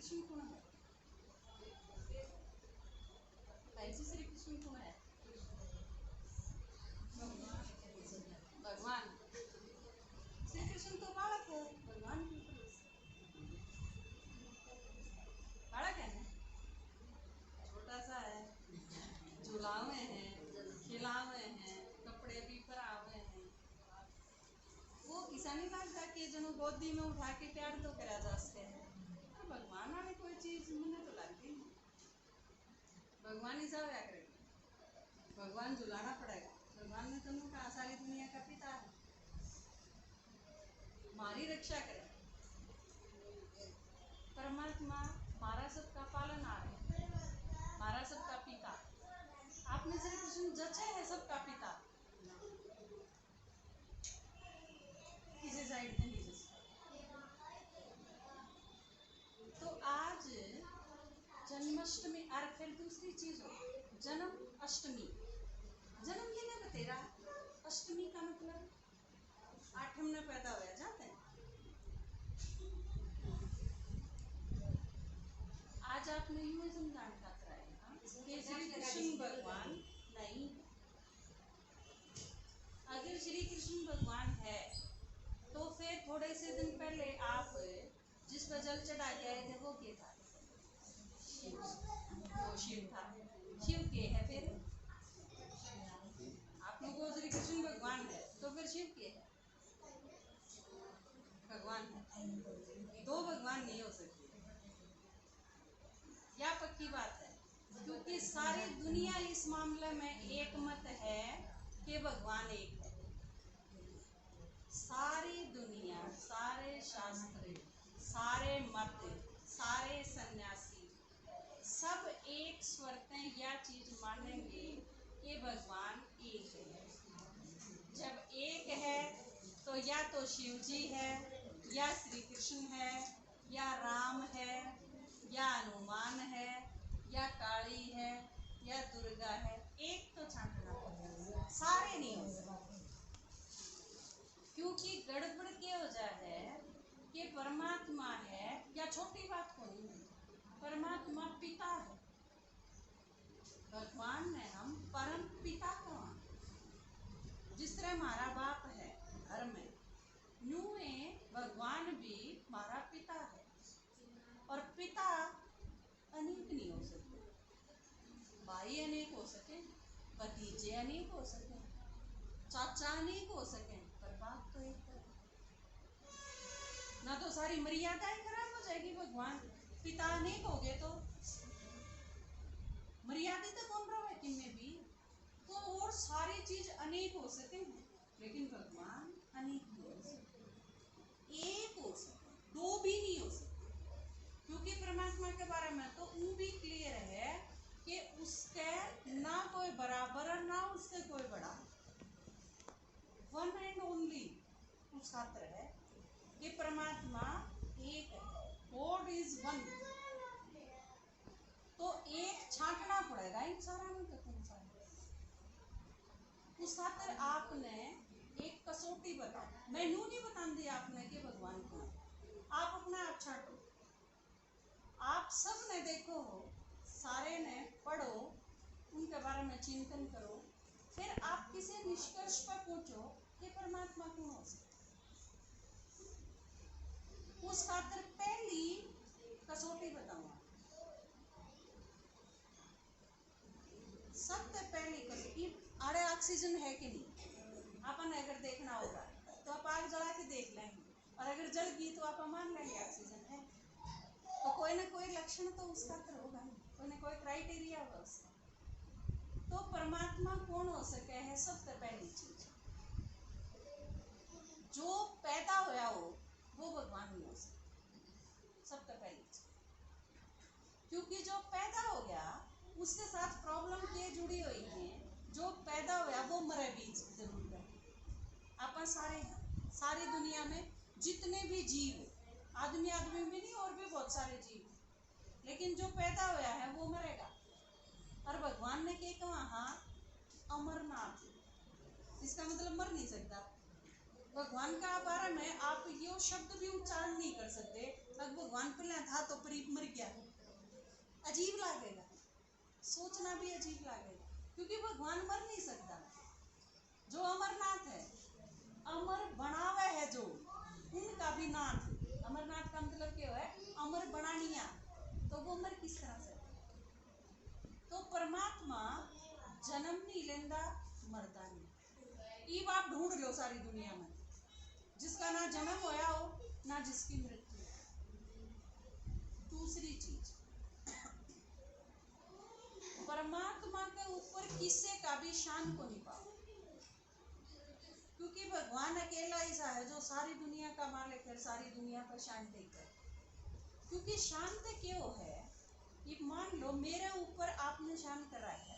कृष्ण कौन है? कैसे श्री कृष्ण कौन है? भगवान। श्री कृष्ण तो बालक है, भगवान की बालक है ना, छोटा सा है, झुलावे हैं, खिलावे हैं, कपड़े भी पहरावे हैं। वो ऐसा नहीं लगता कि जनो गोदी में उठा के प्यार तो करा जा सकते हैं। तो भगवान वाले कोई चीज मुझे तो लगती नहीं। भगवान ही सब है करेगा, भगवान झुलाना पड़ेगा। भगवान ने तुम कहा सारी दुनिया का पिता है, हमारी रक्षा करे। परमात्मा हमारा सबका पालनहार है, हमारा सबका पिता। आपने श्री कृष्ण जचे है सबका पिता, किसी साइड पे नहीं जचता। तो आज जन्माष्टमी और फिर दूसरी चीज हो जन्म अष्टमी। जन्म ये ना तेरा, अष्टमी का मतलब आठम में पैदा हुआ जाते हैं। आज आपने यूं समझाने का कराया कि श्री कृष्ण भगवान नहीं। अगर श्री कृष्ण भगवान है तो फिर थोड़े से दिन पहले आप जिस पर जल चढ़ा के आए थे वो क्या था? वो शिव था। शिव के है फिर आप लोगों को श्री कृष्ण भगवान है तो फिर शिव के है भगवान है। दो भगवान नहीं हो सकते, या पक्की बात है, क्योंकि सारी दुनिया इस मामले में एक मत है कि भगवान एक है। सारी दुनिया, सारे शास्त्र, सारे मत, सारे सन्यासी सब एक स्वरते यह चीज मानेंगे कि भगवान एक है। जब एक है तो या तो शिव जी है, या श्री कृष्ण है, या राम है, या हनुमान है, या काली है, या दुर्गा है। एक तो छांटना पड़ेगा, सारे नहीं हो सकते। क्योंकि गड़बड़ क्या हो जाए है कि परमात्मा है, या छोटी बात को नहीं, परमात्मा पिता है। भगवान में हम परम पिता को, जिस तरह हमारा बाप है घर में, यूं भगवान भी हमारा पिता है। और पिता अनेक नहीं हो सकते, भाई अनेक हो सके, भतीजे अनेक हो सके, चाचा अनेक हो सके, पर बाप तो एक है ना। तो सारी मर्यादाएं खराब हो जाएगी। भगवान पिता अनेक हो गए तो मर्यादा तो कौन रहा है किनमें भी, तो और सारी चीज अनेक हो सके, लेकिन भगवान अनेक नहीं हो सकते, एक हो सकते, दो भी नहीं हो सकते। क्योंकि परमात्मा के बारे में तो वो भी क्लियर है कि उसके ना कोई बराबर ना उससे कोई बड़ा, वन एंड ओनली उस खातर है कि परमात्मा एक है, गॉड इज वन। तो एक छांटना पड़ेगा इन सारा में तो उस खातर आपने एक कसौटी बताओ। मैं यूं नहीं बता दी आपने कि भगवान को, आप अपना आप छांटो। आप सब ने देखो हो, सारे ने पढ़ो, उनके बारे में चिंतन करो, फिर आप किसी निष्कर्ष पर पहुंचो कि परमात्मा कौन हो सकता। उस खातर पहली कसौटी बताऊंगा, सबसे पहली कसौटी अरे ऑक्सीजन है कि नहीं। अपन अगर देखना होगा तो आप आग जला के देख लेंगे, और अगर जल गई तो आप मान लेंगे ऑक्सीजन है। तो कोई ना कोई लक्षण तो उसका होगा, कोई ना कोई क्राइटेरिया होगा उसका। तो परमात्मा कौन हो सके है सबसे पहली चीज। जो पैदा होया हो वो भगवान नहीं हो सकता, सबसे पहली चीज। क्योंकि जो पैदा हो गया उसके साथ प्रॉब्लम के जुड़ी हुई है। जो पैदा हुआ वो मरे भी जरूर है। अपन सारे हैं, सारी दुनिया में जितने भी जीव, आदमी आदमी भी नहीं और भी बहुत सारे जीव, लेकिन जो पैदा हुआ है वो मरेगा। और भगवान ने क्या कहा? हाँ अमरनाथ, इसका मतलब मर नहीं सकता। भगवान का बारे में आप यो शब्द भी उच्चारण नहीं कर सकते। भगवान पहले था तो मर गया, अजीब लगेगा, सोचना भी अजीब लगेगा, क्योंकि भगवान मर नहीं सकता। जो अमरनाथ है, अमर बनावे है जो, उनका भी नाथ, अमरनाथ का मतलब क्या है, अमर बनानिया, तो वो मर किस तरह से? तो परमात्मा जन्म नहीं लेंदा, मरता नहीं। ये आप ढूंढ लो सारी दुनिया में, जिसका ना जन्म होया हो ना जिसकी मृत्यु। दूसरी चीज, परमात्मा के ऊपर किसी का भी शान को नहीं पाओ, क्योंकि भगवान अकेला ऐसा है जो सारी दुनिया का मालिक है, सारी दुनिया पर शान देकर। क्योंकि शांत क्यों है, ये मान लो मेरे ऊपर आपने शान करा है,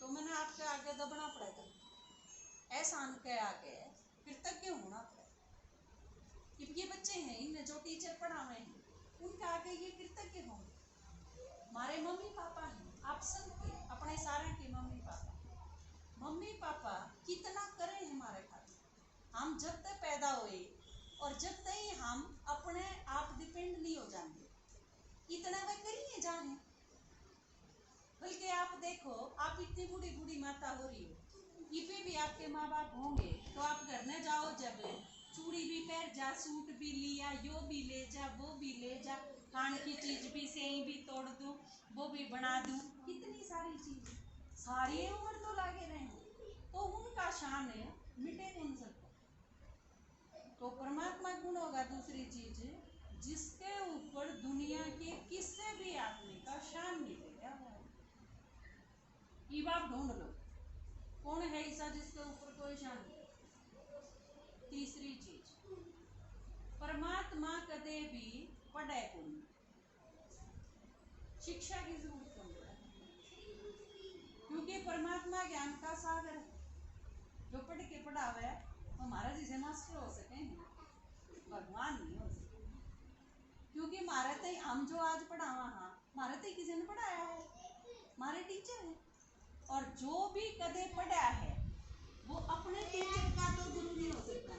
तो मैंने आपके आगे दबना पड़ेगा, एहसान के आगे कृतज्ञ होना पड़ेगा। ये बच्चे हैं, इन्हें जो टीचर पढ़ावे हैं, उनके आगे ये कृतज्ञ होंगे। हमारे मम्मी पापा हैं, आप सबके, अपने सारे के मम्मी पापा कितना करे हमारे खातिर। हम जब तक पैदा हुए और जब तक हम अपने आप डिपेंड नहीं हो जाएंगे, इतना वे करिए जाने। बल्कि आप देखो, आप इतनी बूढ़ी बूढ़ी माता हो रही हो, ये भी आपके माँ बाप होंगे, तो आप घर में जाओ, जब चूड़ी भी पहन जा, सूट भी लिया, यो भी ले जा, वो भी ले जा, खाने की चीज भी, सेई भी तोड़ दूं, वो भी बना दूं, कितनी सारी चीज, सारी उम्र तो लागे रहे, तो उनका शान है मिटे कौन सकता। तो परमात्मा गुण होगा दूसरी चीज, जिसके ऊपर दुनिया के किसी भी आदमी का शान नहीं मिलेगा। ये बात ढूंढ लो, कौन है ऐसा जिसके ऊपर कोई शान नहीं। तीसरी चीज, परमात्मा कदे भी पढ़े को नहीं, शिक्षा की जरूरत कम है, क्योंकि परमात्मा ज्ञान का सागर है। जो पढ़ के पढ़ावे हमारा जिसे मास्टर हो सके, भगवान नहीं हो सके, क्योंकि हमारे तय हम जो आज पढ़ावा, हाँ हमारे तय किसी ने पढ़ाया है, हमारे टीचर है। और जो भी कदे पढ़ा है वो अपने टीचर का तो गुरु नहीं हो सकता।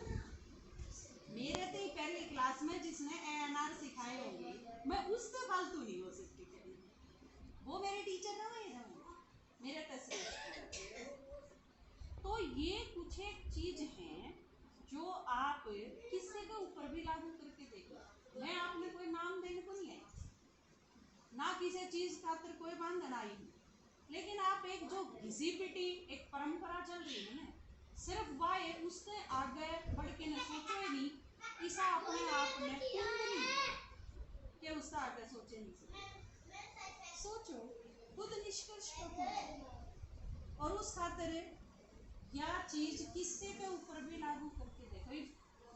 मेरे तय पहली क्लास में जिसने ANR सिखाए होंगे, मैं उससे फालतू नहीं हो सकती, वो मेरे टीचर ना है मेरे तस्वीर। तो ये कुछ एक चीज है जो आप किसी के ऊपर भी लागू करके देखो। मैं आपने कोई नाम देने को नहीं है, ना किसी चीज खातिर कोई बंधन आई, लेकिन आप एक जो घिसी पिटी एक परंपरा चल रही है ना, सिर्फ वाए उससे आगे बढ़ के न सोचो ही नहीं, ऐसा अपने आप में कि उससे आगे सोचे नहीं सकते। सोचो, खुद निष्कर्ष पर पहुंचो, और उस खातिर यह चीज किसी के ऊपर भी लागू करके देखो।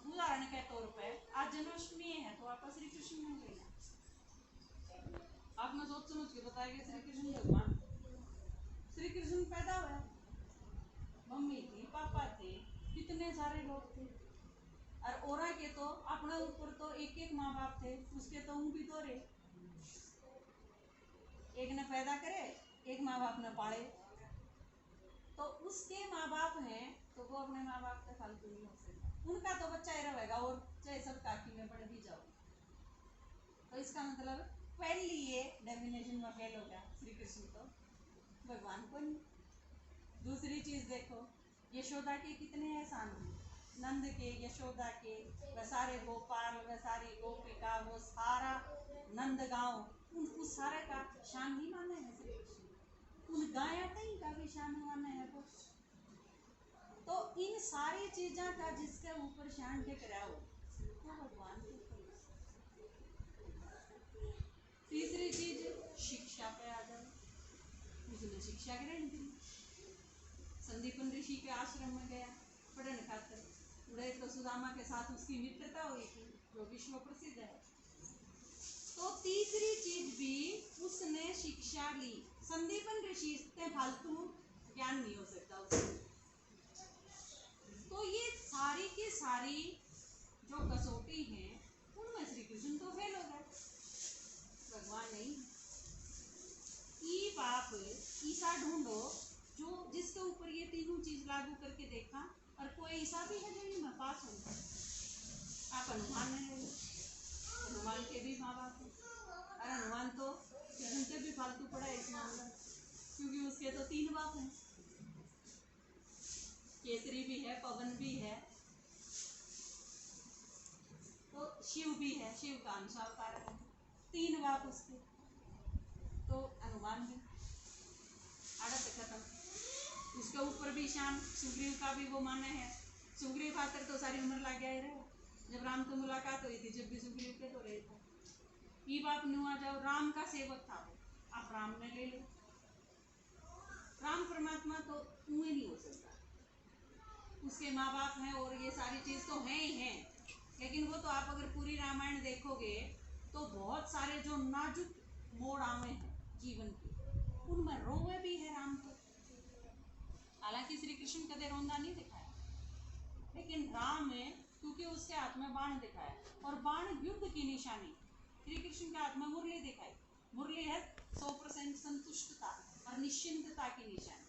उदाहरण के तौर पे आज जन्माष्टमी है, तो आप श्री कृष्ण मन लेना, आपने सोच समझ के बताया श्री कृष्ण भगवान, श्री कृष्ण पैदा हुआ, मम्मी थी, पापा थे, कितने सारे लोग थे, और औरा के तो अपने ऊपर तो एक एक माँ बाप थे, उसके तो भी तो रहे, एक ने पैदा करे, एक माँ बाप ने पाले, तो उसके माँ बाप हैं तो वो अपने माँ बाप से फालतू नहीं हो सकता, उनका तो बच्चा ही रहेगा, और चाहे सब काकी में पढ़ भी जाओ। तो इसका मतलब पहली ये डेफिनेशन में फेल हो गया, श्री कृष्ण तो भगवान को नहीं। दूसरी चीज देखो, यशोदा के कितने एहसान हैं, नंद के, यशोदा के, वह सारे गोपाल, वह सारी गोपिका, वो सारा नंद गांव, उस सारे का शान नहीं माने हैं श्री कृष्ण, उन गाया कहीं का भी शान माने है वो। तो इन सारी चीजों का जिसके ऊपर शान टकरा हो वो भगवान के ऊपर। तीसरी चीज, शिक्षा पे आ जाए, उसने शिक्षा ग्रहण की, संदीपन ऋषि के आश्रम में गया पढ़ने खातिर, उड़े तो सुदामा के साथ उसकी मित्रता हुई थी जो विश्व प्रसिद्ध है। तो तीसरी चीज भी उसने शिक्षा ली, संदीपन ऋषि से फालतू ज्ञान नहीं हो सकता उससे। तो ये सारी की सारी जो कसौटी है उनमें श्री कृष्ण तो फेल हो गए, भगवान नहीं। ई बाप ईसा ढूंढो जो जिसके ऊपर ये तीनों चीज लागू करके देखा, और कोई ईसा भी है जो में पास हो। आप हनुमान है, हनुमान के भी माँ बाप है, क्योंकि उसके तो 3 बाप हैं, केसरी भी है, पवन भी है, तो शिव भी है, शिव का अंश अवतार है, 3 बाप उसके, तो हनुमान भी आड़त खत्म। उसके ऊपर भी शाम सुग्रीव का भी वो माना है, सुग्रीव खातर तो सारी उम्र लग गया रहे, जब राम तो मुलाकात हुई थी, जब भी सुग्रीव के तो रहे था, ये बाप नुआ जाओ, राम का सेवक था वो, आप राम ने ले लो, राम परमात्मा तो कुएं नहीं हो सकता, उसके माँ बाप हैं और ये सारी चीज तो हैं ही हैं, लेकिन वो तो आप अगर पूरी रामायण देखोगे तो बहुत सारे जो नाजुक मोड़ आवे हैं जीवन के, उनमें रोवे भी है राम को। हालांकि श्री कृष्ण कदे रोंदा नहीं दिखाया, लेकिन राम में क्योंकि उसके हाथ में बाण दिखाया, और बाण युद्ध की निशानी, श्री कृष्ण के हाथ में मुरली दिखाई, मुरली है 100% संतुष्टता और निश्चिंतता की निशानी।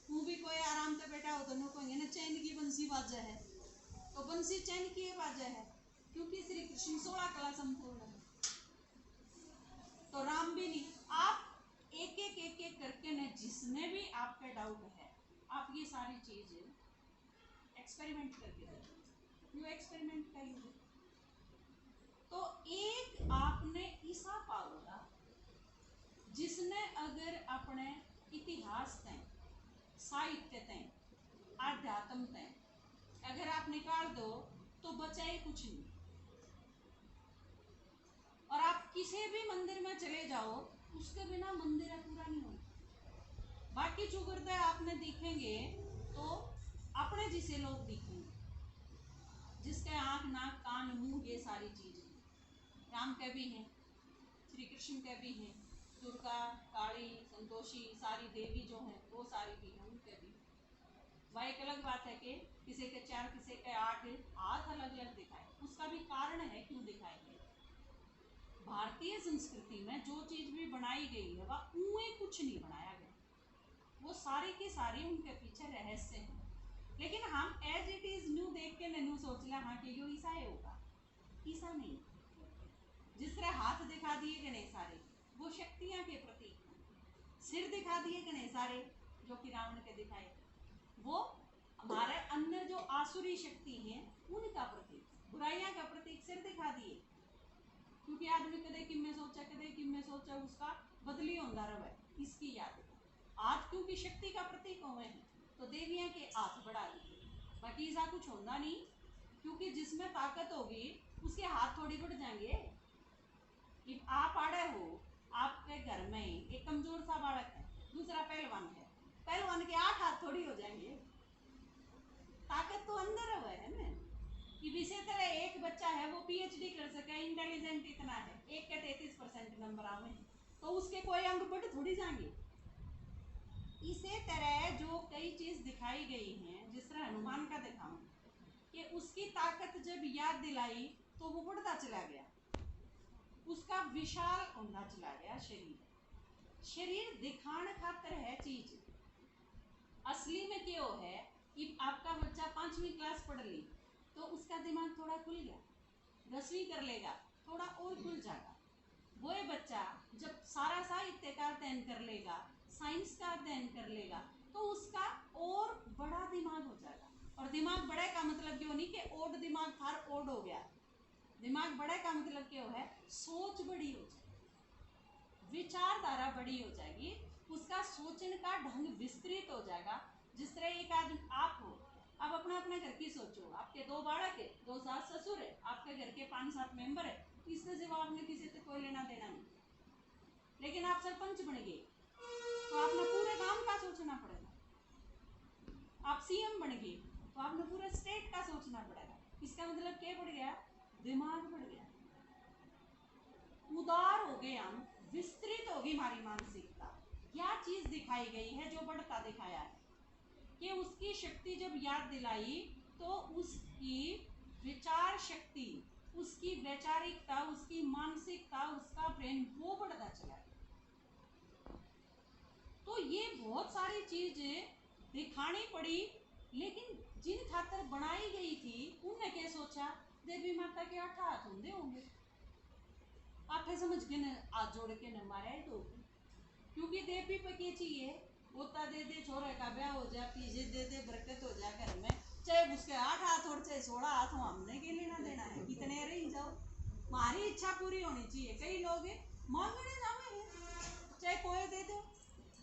तू भी कोई आराम से बैठा हो तो नो कहेंगे ना चैन की बंसी बाजा है, तो बंसी चैन की बाजा है, क्योंकि श्री कृष्ण 16 कला संपूर्ण है। तो राम भी नहीं, आप एक एक करके न, जिसने भी आपका डाउट है, आप ये सारी चीजें एक्सपेरिमेंट करके देखो, यू एक्सपेरिमेंट करेंगे तो एक आपने ईसा पाओगा जिसने अगर अपने इतिहास तय, साहित्य तय, आध्यात्म तय अगर आप निकाल दो तो बचा ही कुछ नहीं। और आप किसी भी मंदिर में चले जाओ, उसके बिना मंदिर पूरा नहीं होगा। बाकी चुगुरदे आपने दिखेंगे तो अपने जिसे लोग दिखेंगे, जिसके आंख नाक कान मुंह ये सारी चीजें राम के भी हैं, श्री कृष्ण के भी हैं, दुर्गा काली संतोषी सारी देवी जो हैं वो सारी भी हैं, उनके भी। वह एक अलग बात है कि किसी के 4 किसी के 8 हाथ अलग अलग दिखाए, उसका भी कारण है क्यों दिखाए गए। भारतीय संस्कृति में जो चीज भी बनाई गई है वह ऊए कुछ नहीं बनाया गया, वो सारी की सारी उनके पीछे रहस्य है। लेकिन हम एज इट इज न्यू देख के ननू सोच ले हाँ कि यो ईसा ही होगा, ईसा नहीं। जिस तरह हाथ दिखा दिए गणेश सारे वो शक्तियां के प्रतीक हैं, सिर दिखा दिए गणेश सारे जो कि रावण के दिखाए वो हमारे अंदर जो आसुरी शक्ति है उनका प्रतीक, बुराइयां का प्रतीक सिर दिखा दिए, क्योंकि आदमी कदे कि मैं सोचा कदे कि मैं सोचा उसका बदली होता रहे, इसकी याद आज क्योंकि शक्ति का प्रतीक हुए हैं तो देवियां के हाथ बढ़ा दिए, बाकी ऐसा कुछ होता नहीं, क्योंकि जिसमें ताकत होगी उसके हाथ थोड़ी बढ़ जाएंगे। कि आप आड़े हो, आपके घर में एक कमजोर सा बालक है, दूसरा पहलवान है, पहलवान के 8 हाथ थोड़ी हो जाएंगे, ताकत तो अंदर है ना। कि इसी तरह एक बच्चा है वो पीएचडी कर सके, इंटेलिजेंट इतना है, एक के 33% नंबर आवे तो उसके कोई अंग बढ़ थोड़ी जाएंगे। इसी तरह जो कई चीज दिखाई गई हैं, जिस तरह हनुमान का दिखाऊं कि उसकी ताकत जब याद दिलाई तो वो बढ़ता चला गया, उसका विशाल होता चला गया शरीर। शरीर दिखाने खातर है चीज, असली में क्यों है कि आपका बच्चा 5वीं क्लास पढ़ ली तो उसका दिमाग थोड़ा खुल गया, 10वीं कर लेगा थोड़ा और खुल जाएगा। वो बच्चा जब सारा साहित्य का अध्ययन कर लेगा, साइंस का अध्ययन कर लेगा तो उसका और बड़ा दिमाग हो जाएगा। और दिमाग बड़े का मतलब क्यों नहीं कि ओड दिमाग थार ओड हो गया, दिमाग बड़े का मतलब क्यों है सोच बड़ी हो जाएगी, विचारधारा बड़ी हो जाएगी, उसका सोचने का ढंग विस्तृत हो जाएगा। जिस तरह एक आदमी आप हो, आप अपना अपने घर की सोचो, आपके 2 बालक है, 2 सास ससुर है, आपके घर के 5-7 मेंबर है, इससे सिवा आपने किसी से कोई लेना देना नहीं। लेकिन आप सरपंच बन गए तो आपने पूरे गांव का सोचना पड़ेगा, आप सीएम बन गए तो आपने पूरे स्टेट का सोचना पड़ेगा। इसका मतलब क्या बढ़ गया, दिमाग बढ़ गया, उदार हो गए हम, विस्तृत होगी हमारी मानसिकता। क्या चीज दिखाई गई है जो बढ़ता दिखाया है कि उसकी शक्ति जब याद दिलाई तो उसकी विचार शक्ति, उसकी वैचारिकता, उसकी मानसिकता, उसका ब्रेन वो बढ़ता चला गया। तो ये बहुत सारी चीजें दिखानी पड़ी, लेकिन जिन खातर बनाई गई थी उनने क्या सोचा, देवी माता के 8 हाथ होंगे, आठे समझ के न हाथ जोड़ के न मारे तो, क्योंकि देवी पे क्या चाहिए पोता दे दे, छोरे का ब्याह हो जाए, पीछे दे दे, बरकत हो जाए घर में, चाहे उसके 8 हाथ और चाहे 16 हाथ हो, हमने के लेना देना है, कितने रही जाओ, हमारी इच्छा पूरी होनी चाहिए। कई लोग मांगने जावे चाहे कोई दे दे,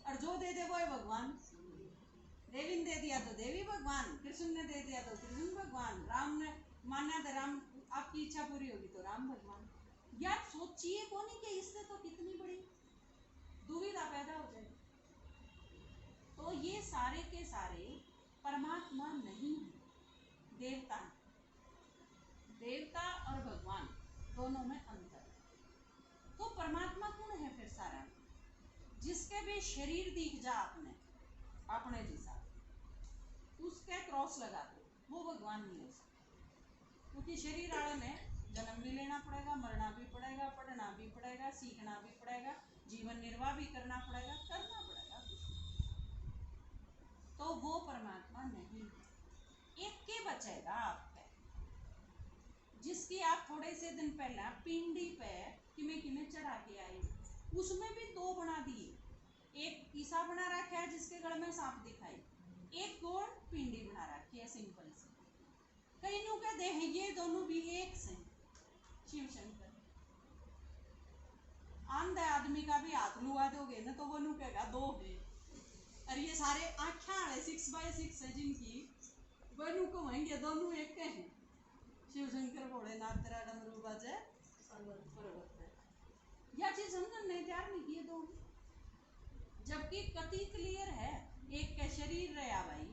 और जो दे दे वो भगवान। देवी ने दे दिया तो देवी भगवान, कृष्ण ने दे दिया तो कृष्ण भगवान, राम ने माना तो राम, आपकी इच्छा पूरी होगी तो राम भगवान। यार सोचिए कौन कि इससे तो कितनी बड़ी दुविधा पैदा हो जाए। तो ये सारे के सारे परमात्मा नहीं है, देवता है। देवता और भगवान दोनों में अंतर है। तो परमात्मा कौन है फिर सारा? जिसके भी शरीर दिख जा आपने अपने जैसा, उसके क्रॉस लगा दो, वो भगवान नहीं हो सकता। क्योंकि शरीर वाले ने जन्म भी लेना पड़ेगा, मरना भी पड़ेगा, पढ़ना भी पड़ेगा, सीखना भी पड़ेगा, जीवन निर्वाह भी करना पड़ेगा, करना पड़ेगा। तो वो परमात्मा नहीं है। एक के बचेगा आप पे, जिसकी आप थोड़े से दिन पहले पिंडी पे किमे किमे चढ़ा के आए, उसमें भी 2 बना दिए। एक ईसा बना रखा है जिसके गले में सांप दिखाई, एक गोल पिंडी बना रखी है सिंपल सी। कई नु कहते हैं ये दोनों भी एक से शिव शंकर। आंधे आदमी का भी हाथ लुआ दोगे ना तो वो नु कहेगा 2 है। और ये सारे आँखें वाले 6x6 है जिनकी, वनु को वहेंगे दोनों एक के हैं। शिव शंकर भोलेनाथ तेरा डमरू बजे पर्वत है। यह चीज समझने तैयार नहीं किए दो, जबकि कति क्लियर है। एक का शरीर रहा भाई,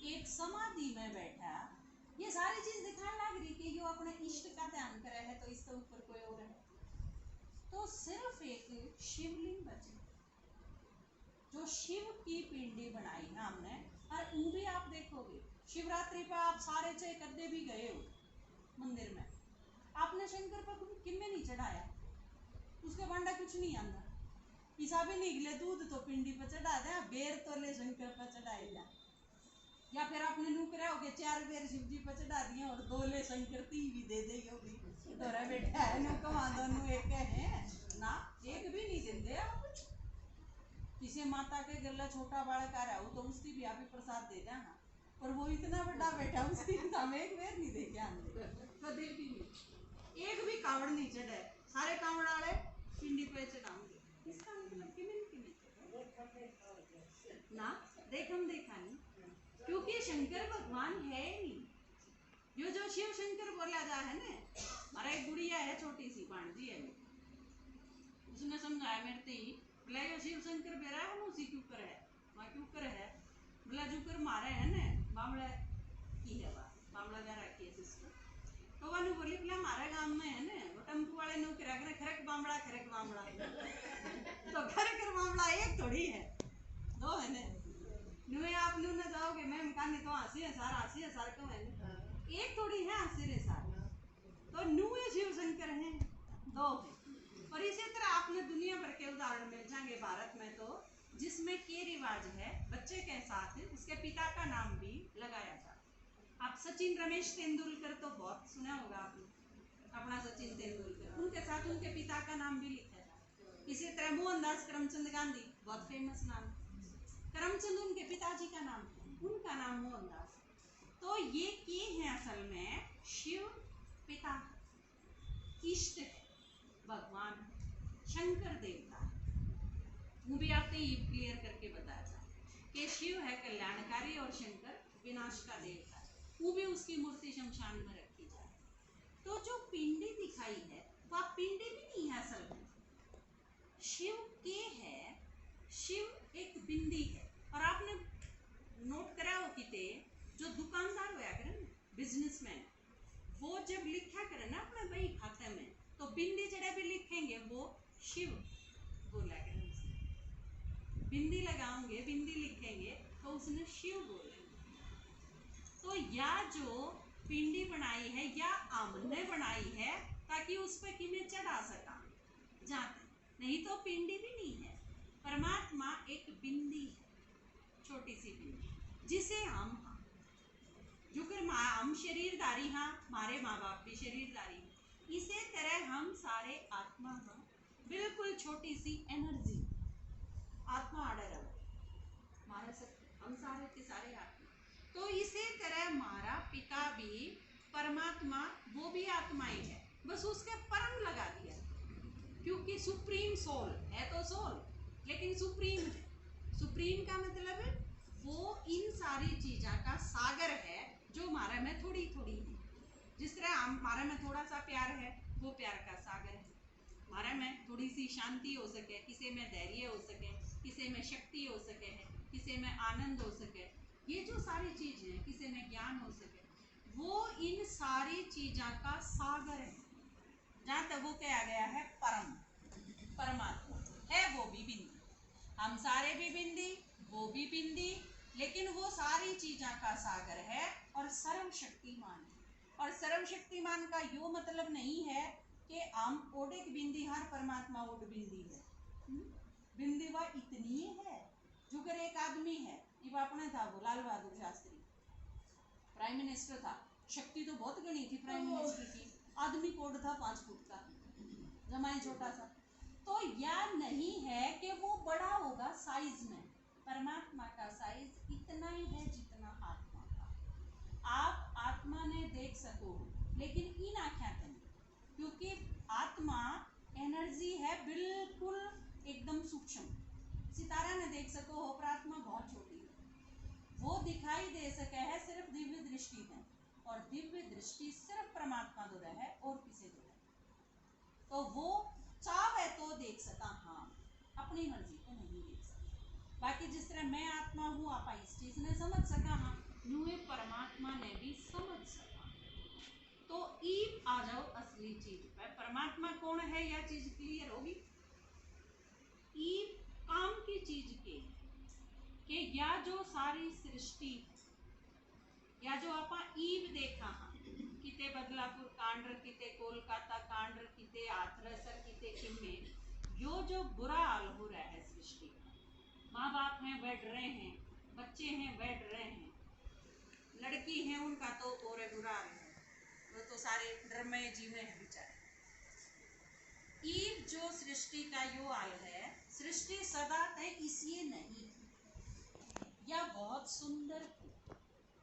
एक समाधि में बैठा, ये सारी चीज दिखाने लग रही कि यो अपने इष्ट का ध्यान करे है तो इसके ऊपर कोई और है। तो सिर्फ एक शिवलिंग बचे जो शिव की पिंडी बनाई है हमने। और वो भी आप देखोगे शिवरात्रि पर आप सारे चाहे कदे भी गए हो मंदिर में, आपने शंकर पर किन्ने नहीं चढ़ाया, उसके भांडा कुछ नहीं आंदा, ईसा भी निकले दूध तो पिंडी पर चढ़ा दे, बेर तो ले शंकर पर चढ़ाए जा। या फिर आपने नुकरा हो गया 4 बेर शिव जी पर चढ़ा दिए और 2 ले शंकर ती भी दे देगी होगी तोरा बेटा है नु कमा दोनों एक है ना, एक भी नहीं देंगे आप। किसी माता के गला छोटा बालक आ रहा हो तो उसकी भी आप ही प्रसाद दे देना, पर वो इतना बड़ा बेटा उसकी हम एक बेर नहीं दे के आने कभी भी नहीं। एक भी कावड़ नहीं चढ़े, सारे कावड़ वाले पिंडी पे चढ़ाऊंगे, इसका मतलब कि ना देखम देखा नहीं, क्योंकि शंकर भगवान है नहीं। जो शिव शंकर बोला जा है ना, हमारा एक गुड़िया है छोटी सी भांजी है, उसने समझाया मेरे ते ही बोला यो शिव शंकर बेरा हम उसी के ऊपर है, वहाँ के ऊपर है, बोला जो कर मारे है ना बामला की है, बामला जा रखी है सिस्टर, तो वह बोली बोला हमारे गांव में है ना वो टम्पू वाले नु करा करे खरक बामला तो खरक बामला एक थोड़ी है, 2 है ना। नुए आप नु ना जाओगे मैं मकान तो हंसी है सार क्यों है ना, एक थोड़ी है हंसी रे सार, तो नुए शिव शंकर हैं 2 है। और इसी तरह आपने दुनिया भर के उदाहरण मिल जाएंगे भारत में, तो जिसमें के रिवाज है बच्चे के साथ उसके पिता का नाम भी लगाया जाता। आप सचिन रमेश तेंदुलकर तो बहुत सुना होगा आपने, अपना सचिन तेंदुलकर, उनके साथ उनके पिता का नाम भी लिखा था। इसी तरह मोहनदास करमचंद गांधी बहुत फेमस नाम, करमचंद उनके पिताजी का नाम, उनका नाम मोहनदास। तो ये के हैं असल में शिव पिता, इष्ट है, भगवान शंकर देवता। वो भी आपने ये क्लियर करके बताया था कि शिव है कल्याणकारी और शंकर विनाश का देवता, वो भी उसकी मूर्ति शमशान में रखी जाए। तो जो पिंडी दिखाई है वह पिंडी भी नहीं है असल में, शिव के है, शिव एक बिंदी है। और आपने नोट करा हो कि जो दुकानदार होया करे ना, बिजनेसमैन, वो जब लिखा करे ना अपने बही खाते में, तो बिंदी जड़े भी लिखेंगे वो शिव बोला करें, बिंदी लगाओगे बिंदी लिखेंगे तो उसने शिव बोलेंगे। तो या जो पिंडी बनाई है या हमने बनाई है ताकि उस पर किमें चढ़ा सका जाते, नहीं तो पिंडी भी नहीं है। परमात्मा एक बिंदी है, छोटी सी बिंदी, जिसे हम जो कर हम शरीरधारी हाँ, हमारे माँ बाप भी शरीरधारी, इसी तरह हम सारे आत्मा हाँ, बिल्कुल छोटी सी एनर्जी आत्मा आड़े रहो। हम सारे के सारे आत्मा। तो इसी तरह हमारा पिता भी परमात्मा, वो भी आत्माएं है, बस उसके परम लगा दिया, क्योंकि सुप्रीम सोल है तो सोल, लेकिन सुप्रीम है। सुप्रीम का मतलब वो इन सारी चीज़ों का सागर है जो हमारे में थोड़ी थोड़ी है। जिस तरह हमारे में थोड़ा सा प्यार है, वो प्यार का सागर है। हमारे में थोड़ी सी शांति हो सके, किसी में धैर्य हो सके, किसी में शक्ति हो सके, किसी में आनंद हो सके, ये जो सारी चीज़ है, किसी में ज्ञान हो सके, वो इन सारी चीज़ों का सागर है। जहाँ तक वो कहा गया है परम, परमात्मा है, वो भी बिंदी, हम सारे भी बिंदी, वो भी बिंदी, लेकिन वो सारी चीज़ों का सागर है और सर्वशक्तिमान है। और सर्वशक्तिमान का यो मतलब नहीं है कि हम ओडिक बिंदी हर परमात्मा ओड बिंदी है। बिंदी वह इतनी है, जुगर एक आदमी है, ये अपने था वो लाल बहादुर शास्त्री, प्राइम मिनिस्टर था, शक्ति तो बहुत गणी थी प्राइम मिनिस्टर की, आदमी कोड था 5 फुट का, जमाए छोटा सा। तो यह नहीं है कि वो बड़ा होगा साइज में, परमात्मा का साइज इतना ही है जितना आत्मा का। आप आत्मा ने देख सको, लेकिन इन आँखें नहीं, क्योंकि आत्मा एनर्जी है बिल्कुल एकदम सूक्ष्म। सितारा ने देख सको हो, पर आत्मा बहुत छोटी है, वो दिखाई दे सके है सिर्फ दिव्य दृष्टि में, और दिव्य दृष्टि सिर्फ परमात्मा दो है और किसी दो है। तो वो चाहे तो देख सका, हाँ, अपनी मर्जी को नहीं देख सकता। बाकी जिस तरह मैं आत्मा हूँ, आप इस चीज ने समझ सका, हाँ, यूं परमात्मा ने भी समझ सका। तो ईब आ जाओ असली चीज पर, परमात्मा कौन है, यह चीज क्लियर होगी। ईब काम की चीज के कि या जो सारी सृष्टि, या जो आप ईब देखा, हाँ, किते बदलापुर कांड्र, किते कोलकाता कांड्र, किते हाथरस, किते किन्ने, यो जो बुरा हाल हो रहा है सृष्टि का, माँ बाप हैं वह डरे हैं, बच्चे हैं वह डरे हैं, लड़की हैं उनका तो और बुरा हाल है, वो तो सारे डर में जीवे हैं बेचारे। ईब जो सृष्टि का यो हाल है, सृष्टि सदा तय इसलिए नहीं थी, यह बहुत सुंदर थी।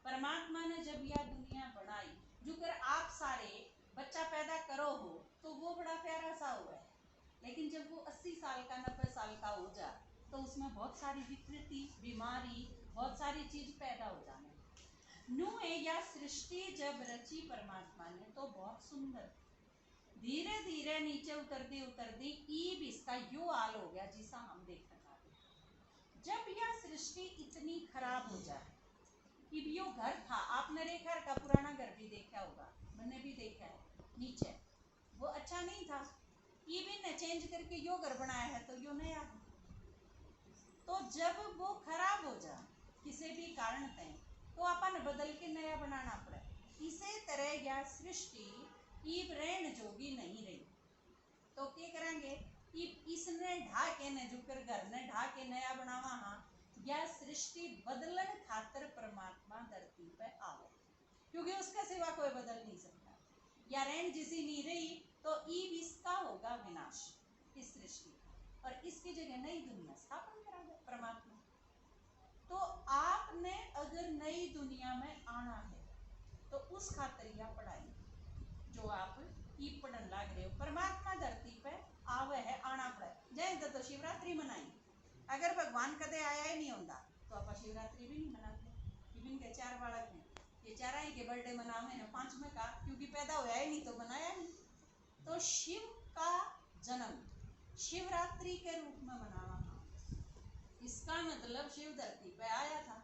परमात्मा ने जब यह दुनिया बनाई, जो कर आप सारे बच्चा पैदा करो हो, तो वो बड़ा प्यारा सा हुआ है, लेकिन जब वो 80 साल का 90 साल का हो जा, तो उसमें बहुत सारी विकृति, बीमारी, बहुत सारी चीज पैदा हो जाने। नुए या सृष्टि जब रची परमात्मा ने, तो बहुत सुंदर, धीरे धीरे नीचे उतरती ईब इसका यो हाल हो गया जिसा हम देख रहे हैं। जब यह सृष्टि इतनी खराब हो जाए, यो घर था, आपने रेखा का पुराना घर भी देखा होगा, मैंने भी देखा है, नीचे वो अच्छा नहीं था, ये भी ने चेंज करके यो घर बनाया है, तो यो नया है। तो जब वो खराब हो जाए किसी भी कारण से, तो अपन बदल के नया बनाना पड़े। इसी तरह यह सृष्टि ईब रहन जोगी नहीं रही, तो क्या करेंगे, इसने ढा के ने जुकर घर ने ढा के नया बनावा, हाँ, यह सृष्टि बदलन खातर परमात्मा धरती पे आवे, क्योंकि उसके सिवा कोई बदल नहीं सकता। या रहन जिसी नहीं रही, तो ईब इसका होगा विनाश, इस सृष्टि का, और इसकी जगह नई दुनिया स्थापन करेंगे परमात्मा। तो आपने अगर नई दुनिया में आना है, तो उस खातिर यह पढ़ाई जो आप ईब पढ़न लग रहे हो, परमात्मा धरती पे आवे है, आना पड़े। जैसे तो शिवरात्रि मनाई, अगर भगवान कदे आया ही नहीं होता, तो आप शिवरात्रि भी नहीं मनाते। इवन के 4 बालक हैं, ये 4 ही के बर्थडे मनावे हैं, 5वें का क्योंकि पैदा होया ही नहीं, तो मनाया नहीं। तो शिव का जन्म शिवरात्रि के रूप में मनावा, इसका मतलब शिव धरती पे आया था।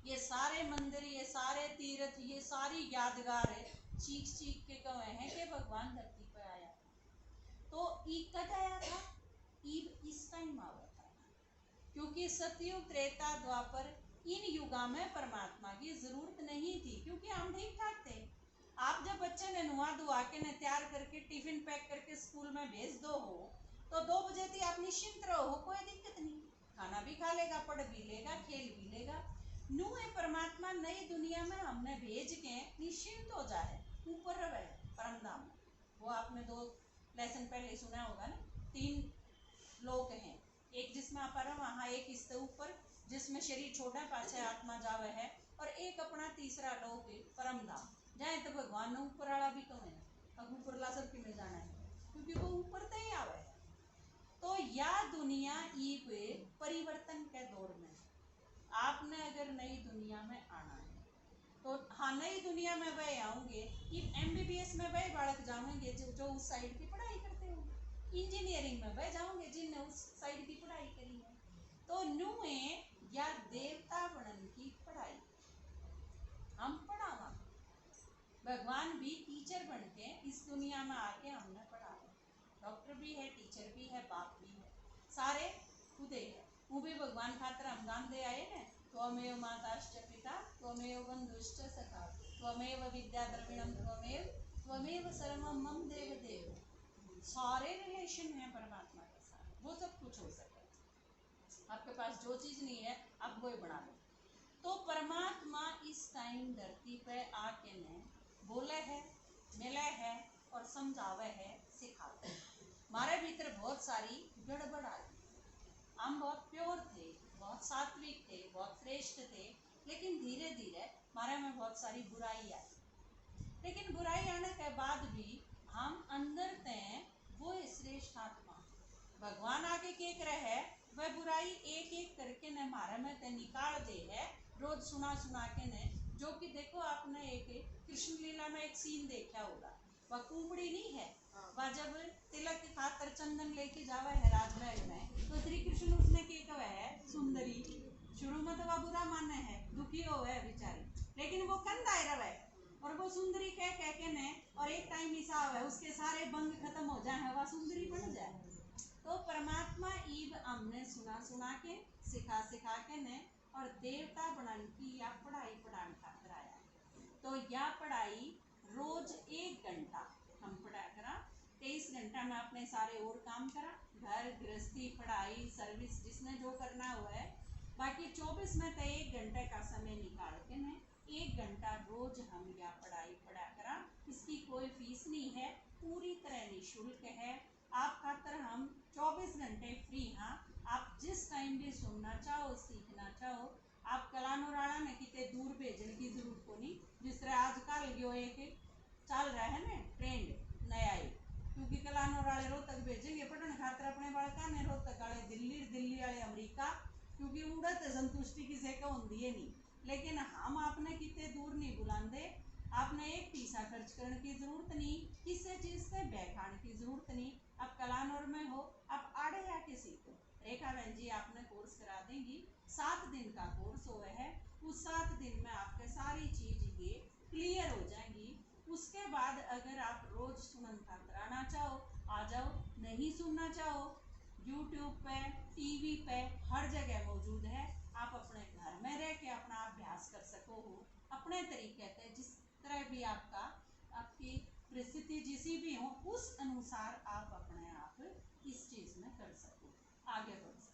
ये सारे मंदिर, ये सारे तीर्थ, ये सारी यादगार है, चीख चीख के कहे हैं कि भगवान धरती पे आया। तो ईब कद आया था, ईब इस टाइम आया था, क्योंकि सतयुग, त्रेता, द्वापर, इन युगा में परमात्मा की जरूरत नहीं थी, क्योंकि हम ठीक ठाक थे। आप जब बच्चे ने नुआ धुआ के ने तैयार करके टिफिन पैक करके स्कूल में भेज दो हो, तो 2 बजे तक आप निश्चिंत रहो, कोई दिक्कत नहीं, खाना भी खा लेगा, पढ़ भी लेगा, खेल भी लेगा। नुए परमात्मा नई दुनिया में हमने भेज के निश्चिंत हो जाए, ऊपर रहे परमधाम में। वो आपने 2 लेसन पहले सुना होगा ना, 3 लोक हैं, एक जिसमें आप वहाँ, एक इससे ऊपर, जिसमें शरीर छोड़ा पाछे आत्मा जावे है, और एक अपना तीसरा लोक परम धाम जाए तो भगवान ने ऊपर वाला भी कहे अब ऊपर ला सब में जाना है क्योंकि वो ऊपर से ही आवे है। तो या दुनिया एक परिवर्तन के दौर में आपने अगर नई दुनिया में आना है तो हाँ नई दुनिया में वह आऊंगे कि एमबीबीएस में वह बालक जाऊंगे जो उस साइड की पढ़ाई करते होंगे, इंजीनियरिंग में वह जाऊंगे जिनने उस साइड की पढ़ाई करी है। तो नुए या देवता बनन की पढ़ाई हम पढ़ावा, भगवान भी टीचर बन के इस दुनिया में आके हमने पढ़ावा, डॉक्टर भी है, टीचर भी है, बाप भी है, सारे खुदे है। वो भी भगवान खातर हम गान दे आए ना, त्वमेव माताश्च पिता त्वमेव बंधुश्च सखा त्वमेव विद्या द्रविणम त्वमेव सर्वम मम देव देव। सारे रिलेशन है परमात्मा के साथ, वो सब कुछ हो सके। आपके पास जो चीज नहीं है आप वो बना लो। तो परमात्मा इस टाइम धरती पे आके ने बोले है, मिले है और समझावे है, सिखावे है। हमारे भीतर बहुत सारी गड़बड़ आ गई, हम बहुत प्योर थे, बहुत सात्विक थे, बहुत श्रेष्ठ थे, लेकिन धीरे धीरे हमारे में बहुत सारी बुराई आई। लेकिन बुराई आने के बाद भी हम अंदर ते वो श्रेष्ठ आत्मा भगवान आगे के रहे वह बुराई एक एक करके ने हमारे में ते निकाल दे है, रोज सुना सुना के ने। जो कि देखो आपने एक कृष्ण लीला में एक सीन देखा होगा, वह कुबड़ी नहीं है, वह जब तिलक खातर चंदन लेके जावा है राजमहल में, तो श्री कृष्ण उसने के कहा है सुंदरी, शुरू में तो वह बुरा माने है, दुखी हो है बेचारी, लेकिन वो कंधा रहे और वो सुंदरी कह के ने, और एक टाइम ऐसा है उसके सारे बंग खत्म हो जाए, वह सुंदरी बन जाए। तो परमात्मा ईब हमने सुना सुना के सिखा सिखा के ने और देवता बनाने की या पढ़ाई पढ़ाने खातर आया। तो यह पढ़ाई रोज 1 घंटा हम पढ़ा करा, 23 घंटा में अपने सारे और काम करा, घर गृहस्थी पढ़ाई सर्विस जिसने जो करना हुआ है, बाकी 24 में तो 1 घंटे का समय निकाल के ने 1 घंटा रोज हम यह पढ़ाई पढ़ा करा। इसकी कोई फीस नहीं है, पूरी तरह निःशुल्क है। आप खातर हम 24 घंटे फ्री। हाँ, आप जिस टाइम भी सुनना चाहो सीखना चाहो, आप कलानुराणा में कितने दूर भेजने की जरूरत को नहीं। जिस तरह आजकल जो एक चल रहा है ना ट्रेंड नया ही, क्योंकि कलानुराले रोहतक भेजेंगे पढ़ने खातर अपने बालका ने, रोहतक वाले दिल्ली, दिल्ली वाले अमरीका, क्योंकि उड़त संतुष्टि किसी को होती है नहीं। लेकिन हम आपने कितने दूर नहीं बुलाते, आपने एक पैसा खर्च करने की जरूरत नहीं, किसी चीज से बैठाने की जरूरत नहीं। आप कलानौर में हो, आप आड़े आके सीखो, रेखा बहन जी आपने कोर्स करा देंगी, 7 दिन का कोर्स हुआ है। उस 7 दिन में आपके सारी चीज ये क्लियर हो जाएंगी। उसके बाद अगर आप रोज सुनन खातर आना चाहो आ जाओ, नहीं सुनना चाहो यूट्यूब पे टीवी पे हर जगह मौजूद है। आप अपने घर में रह के अपना अभ्यास कर सको हो अपने तरीके से, जिस तरह भी आपकी परिस्थिति जिसी भी हो उस अनुसार आप अपने आप इस चीज में कर सको, आगे बढ़ सको।